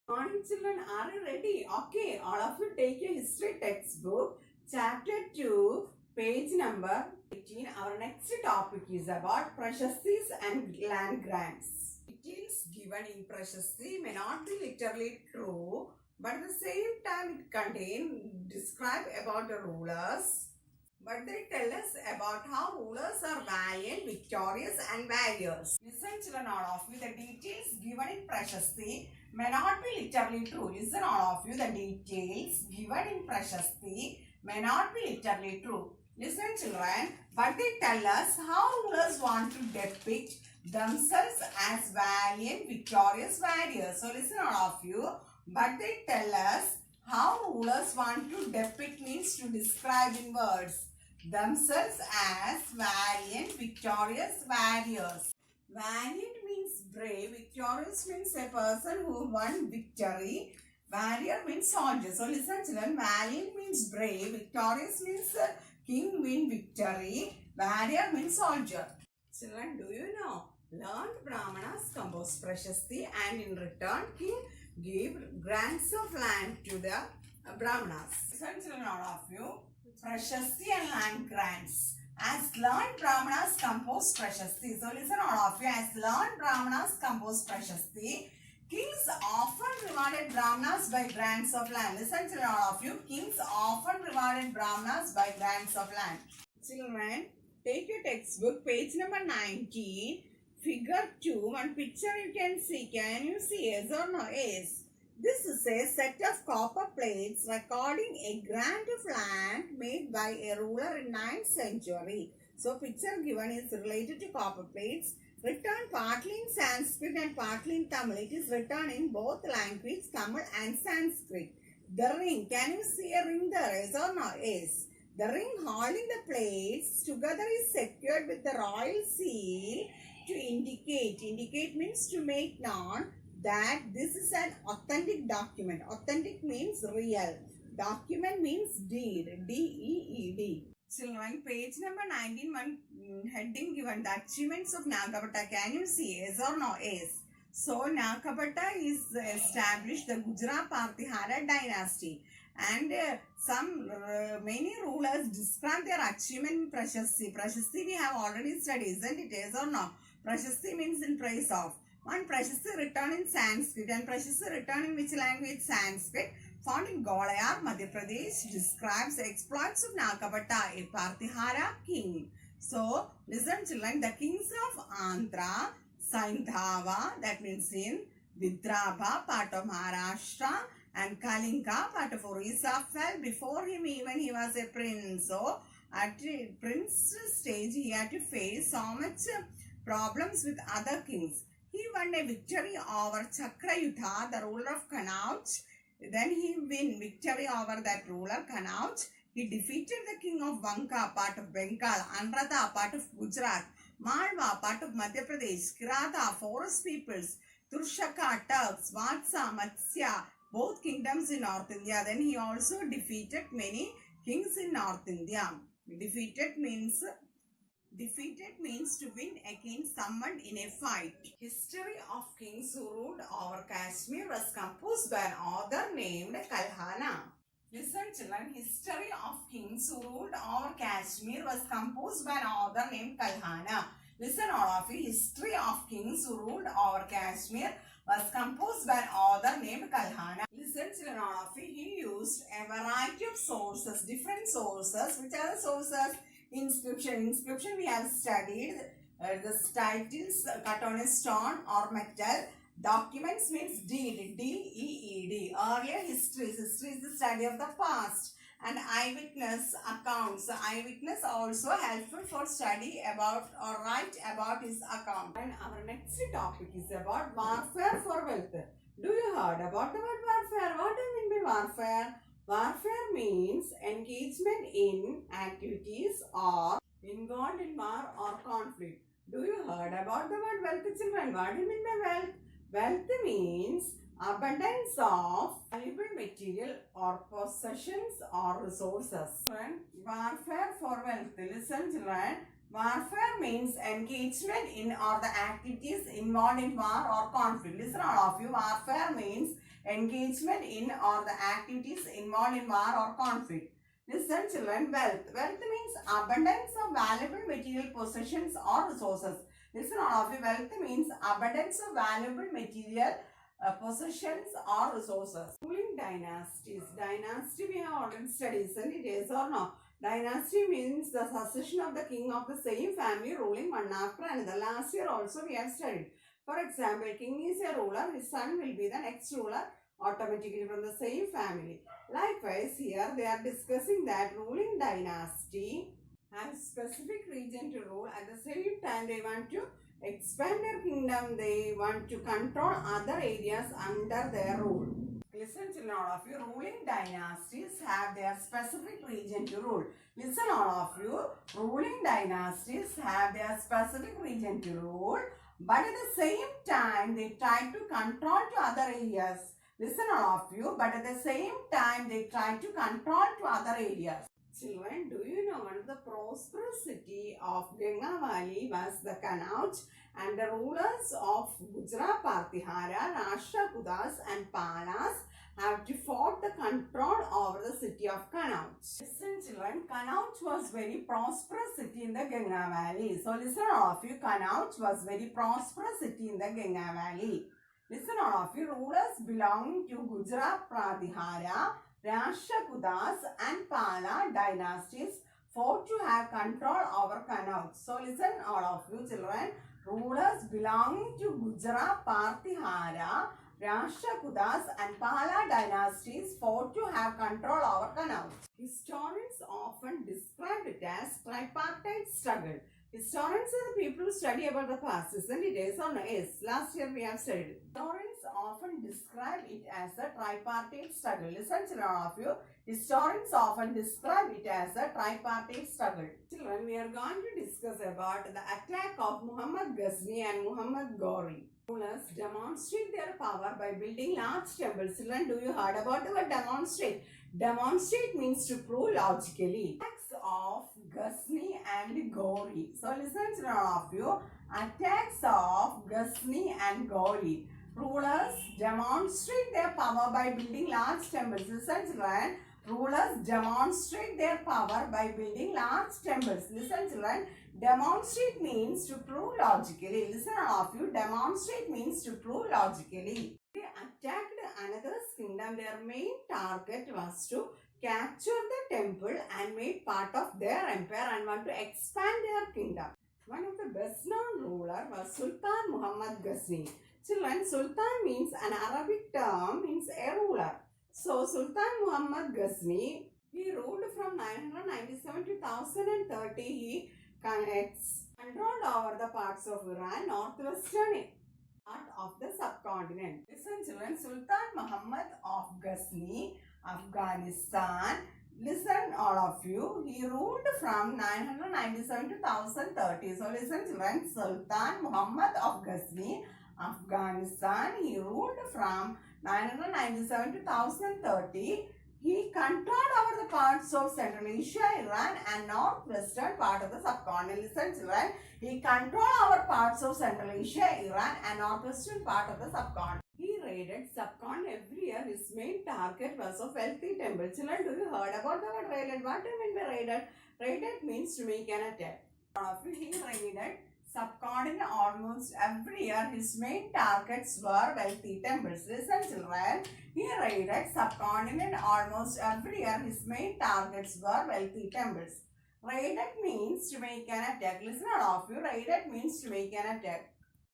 Morning children, are you ready? Okay, all of you take your history textbook, chapter 2, page number 18. Our next topic is about Prashastis and land grants. Details given in Prashasti may not be literally true, but at the same time it contains describe about the rulers. But they tell us about how rulers are valiant, victorious and warriors. Listen children, all of you, the details given in Prashasti may not be literally true. Listen all of you, the details given in Prashasti may not be literally true. Listen children, but they tell us how rulers want to depict themselves as valiant, victorious warriors. So listen all of you, but they tell us how rulers want to depict means to describe in words themselves as valiant, victorious warriors. Valiant means brave, victorious means a person who won victory, warrior means soldier. So listen children, valiant means brave, victorious means king win victory, warrior means soldier. Children, do you know? Learned Brahmanas composed Prashasti and in return king gave grants of land to the Brahmanas. Listen children, all of you, Prashasti and land grants. As learned Brahmanas composed Prashasti. So listen all of you, as learned Brahmanas composed Prashasti, kings often rewarded Brahmanas by grants of land. Listen children all of you, kings often rewarded Brahmanas by grants of land. Children, take your textbook, page number 19, figure 2, one picture you can see. Can you see? Yes or no? Yes. This is a set of copper plates recording a grant of land made by a ruler in 9th century. So, picture given is related to copper plates, written partly in Sanskrit and partly in Tamil. It is written in both languages, Tamil and Sanskrit. The ring, can you see a ring there? Yes or no? Yes. The ring holding the plates together is secured with the royal seal to indicate. Indicate means to make known that this is an authentic document. Authentic means real. Document means deed. D-E-E-D. Children, page number 19, one heading given, the achievements of Nagapata. Can you see? Yes or no? Yes. So, Nagapata is established the Gujarat Partihara dynasty. And many rulers describe their achievement in Prashasti. Prashasti we have already studied, isn't it? Yes or no? Prashasti means in praise of. One Prashasti written in Sanskrit and Prashasti written in which language? Sanskrit. Found in Gwalayar, Madhya Pradesh, describes the exploits of Nagapata, a Partihara king. So, listen children, the kings of Andhra, Saindhava, that means in Vidarbha, part of Maharashtra, and Kalinga, part of Orissa, fell before him even he was a prince. So, at prince stage, he had to face so much problems with other kings. He won a victory over Chakrayuddha, the ruler of Kannauj. Then he won victory over that ruler, Kannauj. He defeated the king of Banka, part of Bengal, Anuradha, part of Gujarat, Malwa, part of Madhya Pradesh, Kirata, forest peoples, Turshaka, Turks, Vatsa, Matsya, both kingdoms in North India. Then he also defeated many kings in North India. Defeated means to win against someone in a fight. History of kings who ruled over Kashmir was composed by an author named Kalhana. Listen children, history of kings who ruled over Kashmir was composed by an author named Kalhana. Listen all of you, history of kings who ruled over Kashmir was composed by an author named Kalhana. Listen children all of you, he used a variety of sources, different sources. Which are the sources? Inscription we have studied, the titles cut on a stone or metal. Documents means deed, D-E-E-D. Earlier history is the study of the past. And eyewitness accounts. Eyewitness also helpful for study about or write about his account. And our next topic is about warfare for wealth. Do you heard about the word warfare? What do you mean by warfare? Warfare means engagement in activities or involved in war or conflict. Do you heard about the word wealth, children? What do you mean by wealth? Wealth means abundance of valuable material or possessions or resources. Warfare for wealth. Listen children, Warfare means engagement in or the activities involved in war or conflict. Listen all of you. Warfare means engagement in or the activities involved in war or conflict. Listen children. Wealth. Wealth means abundance of valuable material possessions or resources. Listen all of you. Wealth means abundance of valuable material possessions or resources. Ruling dynasties. Dynasty we have already studied, isn't it? Yes or no? Dynasty means the succession of the king of the same family ruling one after another. Last year also we have studied. For example, king is a ruler, his son will be the next ruler automatically from the same family. Likewise, here they are discussing that ruling dynasty has specific region to rule. At the same time, they want to expand their kingdom. They want to control other areas under their rule. Listen to all of you. Ruling dynasties have their specific region to rule. Listen all of you. Ruling dynasties have their specific region to rule, but at the same time they try to control to other areas. Listen all of you. But at the same time they try to control to other areas. Children, do you know one of the prosperous city of Ganga Valley was the Kannauj, and the rulers of Gujarat, Partihara, Rashtrakutas and Palas have to fought the control over the city of Kannauj. Listen children, Kannauj was very prosperous city in the Ganga Valley. So listen all of you, Kannauj was very prosperous city in the Ganga Valley. Listen all of you, rulers belonging to Gujarat, Partihara, Rashtrakutas and Pala dynasties fought to have control over Kannauj. So listen all of you children, rulers belonging to Gujarat, Partihara, Rashtrakutas and Pala dynasties fought to have control over Kannauj. Historians often describe it as tripartite struggle. Historians are the people who study about the past, isn't it? Yes or no? Yes. Last year we have studied. Historians often describe it as a tripartite struggle. Listen to all of you. Historians often describe it as a tripartite struggle. Children, we are going to discuss about the attack of Muhammad Ghazni and Muhammad Ghori. Rulers demonstrate their power by building large temples. Children, do you heard about the word demonstrate? Demonstrate means to prove logically. Attacks of Ghazni and Ghori. So listen to all of you. Attacks of Ghazni and Ghori. Rulers demonstrate their power by building large temples. Listen children. Rulers demonstrate their power by building large temples. Listen children. Demonstrate means to prove logically. Listen all of you. Demonstrate means to prove logically. They attacked another's kingdom. Their main target was to capture the temple and make part of their empire and want to expand their kingdom. One of the best known ruler was Sultan Muhammad Ghazni. Children, Sultan means an Arabic term, means a ruler. So Sultan Muhammad Ghazni, he ruled from 997 to 1030. He controlled over the parts of Iran, northwestern part of the subcontinent. Listen children, Sultan Muhammad of Ghazni, Afghanistan. Listen all of you. He ruled from 997 to 1030. So listen children, Sultan Muhammad of Ghazni, Afghanistan. He ruled from 997 to 1030. He controlled over the parts of Central Asia, Iran and northwestern part of the subcontinent. Listen children, he controlled over parts of Central Asia, Iran and northwestern part of the subcontinent. He raided subcontinent every year. His main target was of wealthy temple. Children, do you heard about the word raided? What do you mean by raided? Raided means to make an attack. He raided subcontinent almost every year. His main targets were wealthy temples. Listen children, he raided subcontinent almost every year. His main targets were wealthy temples. Raided means to make an attack. Listen all of you, raided means to make an attack.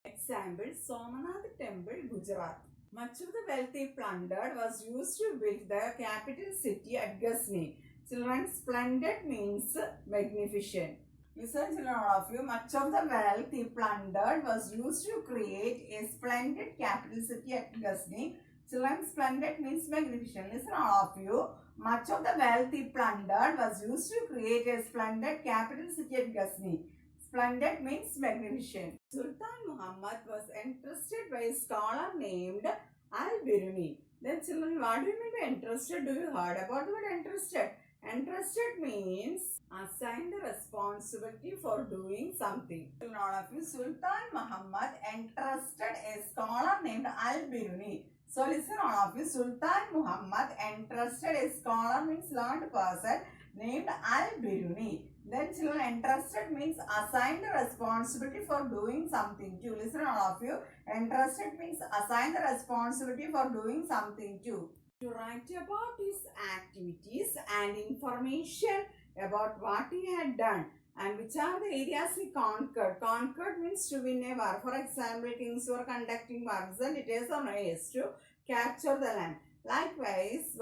Example, Somanath Temple, Gujarat. Much of the wealth he plundered was used to build the capital city at Ghazni. Children, splendid means magnificent. Listen children all of you, much of the wealth he plundered was used to create a splendid capital city at Ghazni. Children, splendid means magnificent. Listen all of you, much of the wealth he plundered was used to create a splendid capital city at Ghazni. Splendid means magnificent. Sultan Muhammad was entrusted by a scholar named Al-Biruni. Then children, what do you mean by entrusted? Do you heard about the word entrusted? Entrusted means assigned responsibility for doing something. All of you, Sultan Muhammad entrusted a scholar named Al-Biruni. So listen all of you, Sultan Muhammad entrusted a scholar means learned person named Al-Biruni. Then children, entrusted means assigned responsibility for doing something too. Listen all of you, entrusted means assigned responsibility for doing something too. To write about his activities and information about what he had done and which are the areas he conquered. Conquered means to win a war. For example, kings were conducting wars and it is on ways to capture the land. Likewise,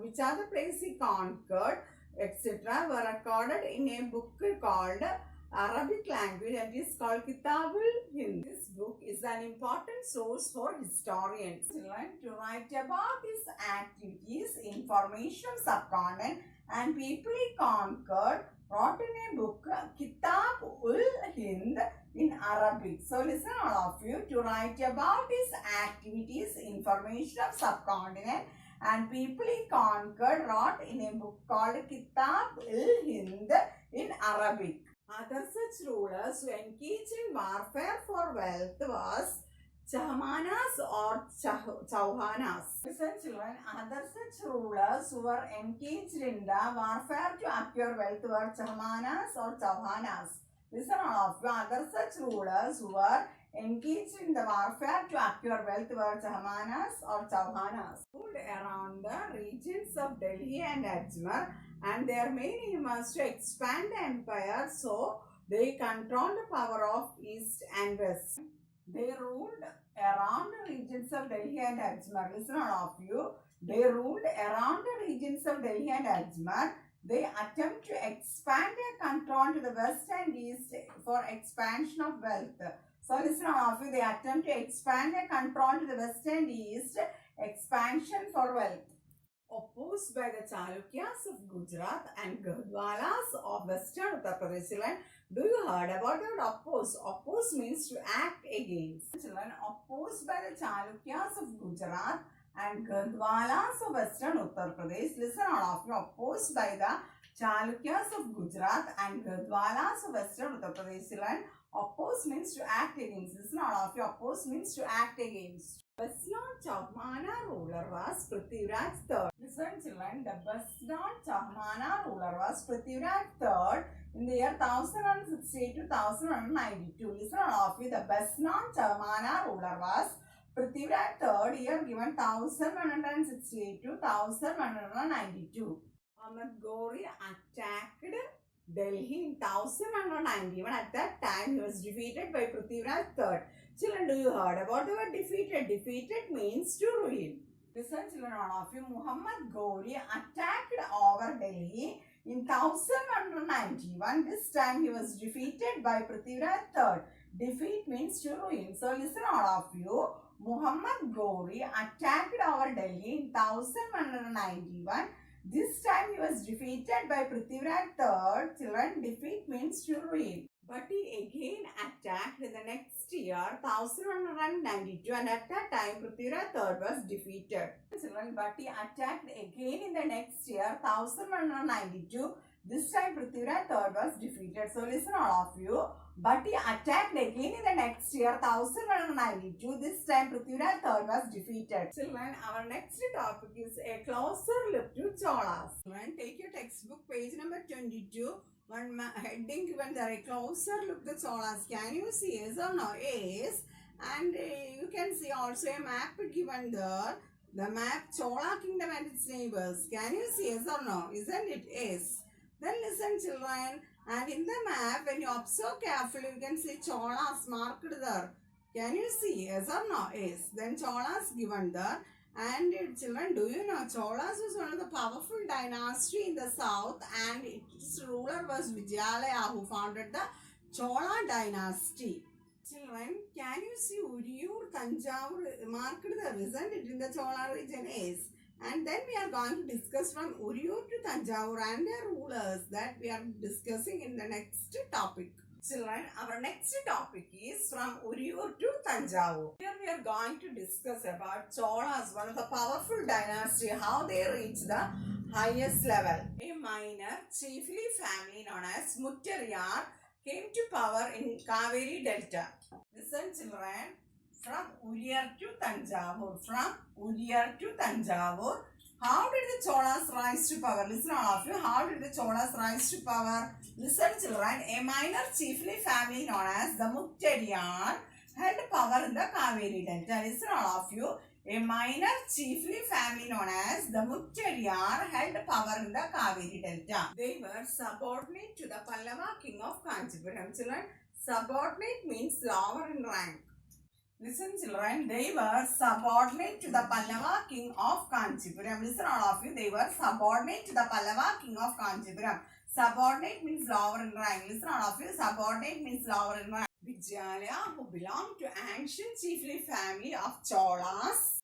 which are the places he conquered, etc. were recorded in a book called Arabic language and is called Kitabul Hind. This book is an important source for historians. To write about his activities, information, subcontinent and people he conquered, wrote in a book Kitabul Hind in Arabic. So listen all of you, to write about his activities, information of subcontinent and people he conquered, wrote in a book called Kitabul Hind in Arabic. Other such rulers who engaged in warfare for wealth was Chahmanas or Chauhanas. Listen children, other such rulers who were engaged in the warfare to acquire wealth were Chahmanas or Chauhanas. Listen all of you, other such rulers who were engaged in the warfare to acquire wealth were Chahmanas or Chauhanas. Ruled around the regions of Delhi and Ajmer, and their main aim was to expand the empire, so they controlled the power of east and west. They ruled around the regions of Delhi and Ajmer. Listen all of you. They ruled around the regions of Delhi and Ajmer. They attempt to expand their control to the west and east for expansion of wealth. So listen all of you. They attempt to expand their control to the west and east, expansion for wealth. Opposed by the Chalukyas of Gujarat and Gurdwalas of Western Uttar Pradesh. Children, do you heard about the word oppose? Oppose means to act against. Children, opposed by the Chalukyas of Gujarat and Gurdwalas of Western Uttar Pradesh. Listen all of you, opposed by the Chalukyas of Gujarat and Gurdwalas of Western Uttar Pradesh. Children, oppose means to act against. Listen all of you, oppose means to act against. Basnan Chahmana ruler was Prithviraj III. Listen children, the Basnan Chahmana ruler was Prithviraj III in the year 1168 to 1192. Listen all of you, the Basnan Chahmana ruler was Prithviraj III, year given 1168 to 1192. Ahmad Ghori attacked Delhi in 1191. At that time, he was defeated by Prithviraj III. Children, do you heard about the word defeated? Defeated means to ruin. Listen children, all of you, Muhammad Ghori attacked over Delhi in 1191. This time he was defeated by Prithviraj III. Defeat means to ruin. So listen all of you, Muhammad Ghori attacked over Delhi in 1191. This time he was defeated by Prithviraj III. Children, defeat means to ruin. But he again attacked in the next year, 1192, and at that time Prithviraj III was defeated. Children, but he attacked again in the next year, 1192. This time Prithviraj III was defeated. So listen all of you. But he attacked again in the next year, 1192. This time Prithviraj III was defeated. Children, our next topic is a closer look to Cholas. Children, take your textbook, page number 22. One heading given there, a closer look at Cholas. Can you see yes or no? Yes. And you can see also a map given there. The map Chola kingdom and its neighbors. Can you see yes or no? Isn't it? Yes. Then listen children. And in the map, when you observe carefully, you can see Cholas marked there. Can you see yes or no? Yes. Then Cholas given there. And children, do you know Cholas was one of the powerful dynasty in the south, and its ruler was Vijayalaya, who founded the Chola dynasty. Children, can you see Uriyur, Tanjavur marked there? Isn't it in the Chola region? Yes. And then we are going to discuss from Uriyur to Tanjavur and their rulers, that we are discussing in the next topic. Children, our next topic is from Uriyur to Tanjavur. Here we are going to discuss about Cholas, one of the powerful dynasty, how they reached the highest level. A minor, chiefly family known as Muttariyar came to power in Kaveri Delta. Listen children, from Uriyur to Tanjavur. From Uriyur to Tanjavur. How did the Cholas rise to power? Listen all of you. How did the Cholas rise to power? Listen children. A minor chiefly family known as the Muttariyar held power in the Kaveri Delta. Listen all of you. A minor chiefly family known as the Muttariyar held power in the Kaveri Delta. They were subordinate to the Pallava king of Kanchipuram. Children, subordinate means lower in rank. Listen children, they were subordinate to the Pallava king of Kanchipuram. Listen all of you, they were subordinate to the Pallava king of Kanchipuram. Subordinate means lower in rank. Listen all of you, subordinate means lower in rank. Vijayalaya, who belonged to ancient chiefly family of Cholas,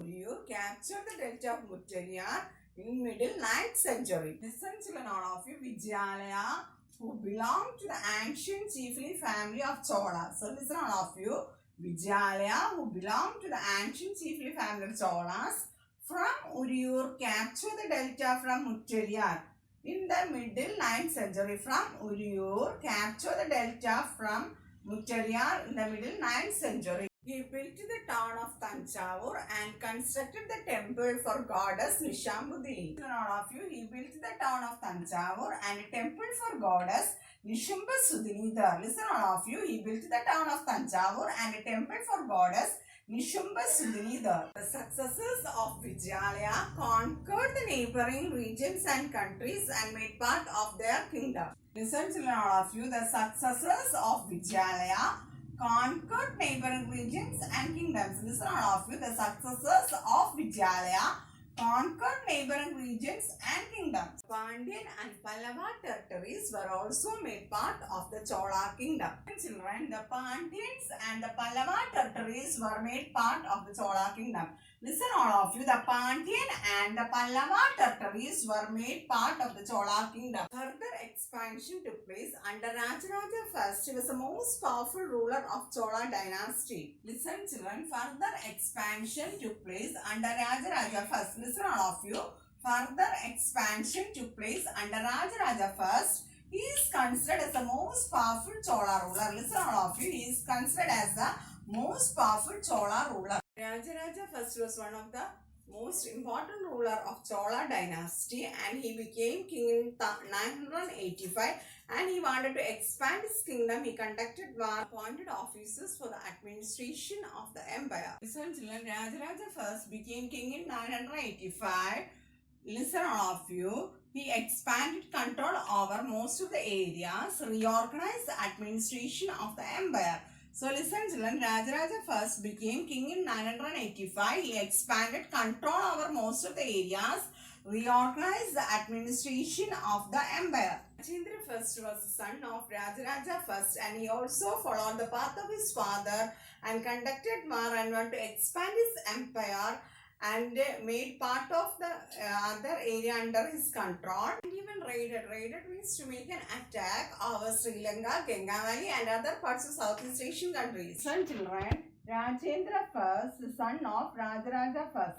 captured the delta of Muttariyar in middle 9th century. Listen children all of you, Vijayalaya, who belonged to the ancient chiefly family of Cholas. So listen all of you, Vijayalaya, who belonged to the ancient chiefly family of Cholas, from Uriyur captured the delta from Muttariyar in the middle 9th century. From Uriyur captured the delta from Muttariyar in the middle 9th century. He built the town of Tanjavur and constructed the temple for goddess Nishambudini. All of you, he built the town of Tanjavur and a temple for goddess Nishambudini there. Listen all of you, he built the town of Tanjavur and a temple for goddess Nishambudini there. The successors of Vijayalaya conquered the neighboring regions and countries and made part of their kingdom. Listen children all of you, the successors of Vijayalaya conquered neighboring regions and kingdoms. Listen all of you, the successors of Vijayalaya conquered neighboring regions and kingdoms. Pandyan and Pallava territories were also made part of the Chola kingdom. Children, the Pandyans and the Pallava territories were made part of the Chola kingdom. Listen all of you, the Pandyan and the Pallava territories were made part of the Chola kingdom. Further expansion took place under Rajaraja I. He was the most powerful ruler of Chola dynasty. Listen children, further expansion took place under Rajaraja I. Listen all of you, further expansion took place under Rajaraja I. He is considered as the most powerful Chola ruler. Listen all of you, he is considered as the most powerful Chola ruler. Rajaraja I was one of the most important ruler of Chola dynasty and he became king in 985 and he wanted to expand his kingdom. He conducted war, appointed officers for the administration of the empire. Listen children, Rajaraja I became king in 985. Listen all of you, he expanded control over most of the areas, reorganized the administration of the empire. So listen children, Rajaraja I became king in 985. He expanded control over most of the areas, reorganized the administration of the empire. Rajendra I was the son of Rajaraja I and he also followed the path of his father and conducted war and wanted to expand his empire and made part of the other area under his control. And even raided. Raided means to make an attack over Sri Lanka, Ganga Valley and other parts of Southeast Asian countries. Son children, Rajendra I, the son of Rajaraja I.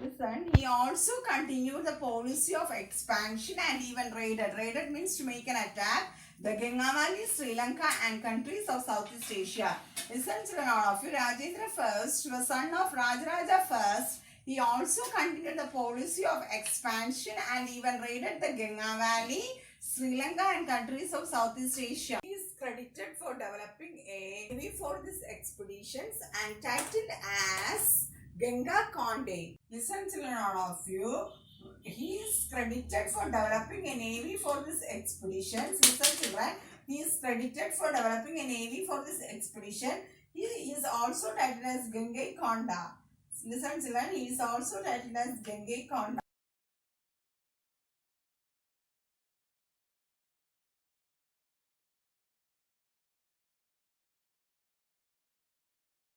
Listen, he also continued the policy of expansion and even raided. Raided means to make an attack the Ganga Valley, Sri Lanka and countries of Southeast Asia. Listen children all of you, Rajendra I was son of Rajaraja I. He also continued the policy of expansion and even raided the Ganga Valley, Sri Lanka and countries of Southeast Asia. He is credited for developing a navy for these expeditions and titled as Ganga Conde. Listen children all of you, he is credited for developing a navy for these expeditions. Listen children, he is credited for developing a navy for this expedition. He is also titled as Ganga Conda. Listen children, he is also titled as Ganga Konda.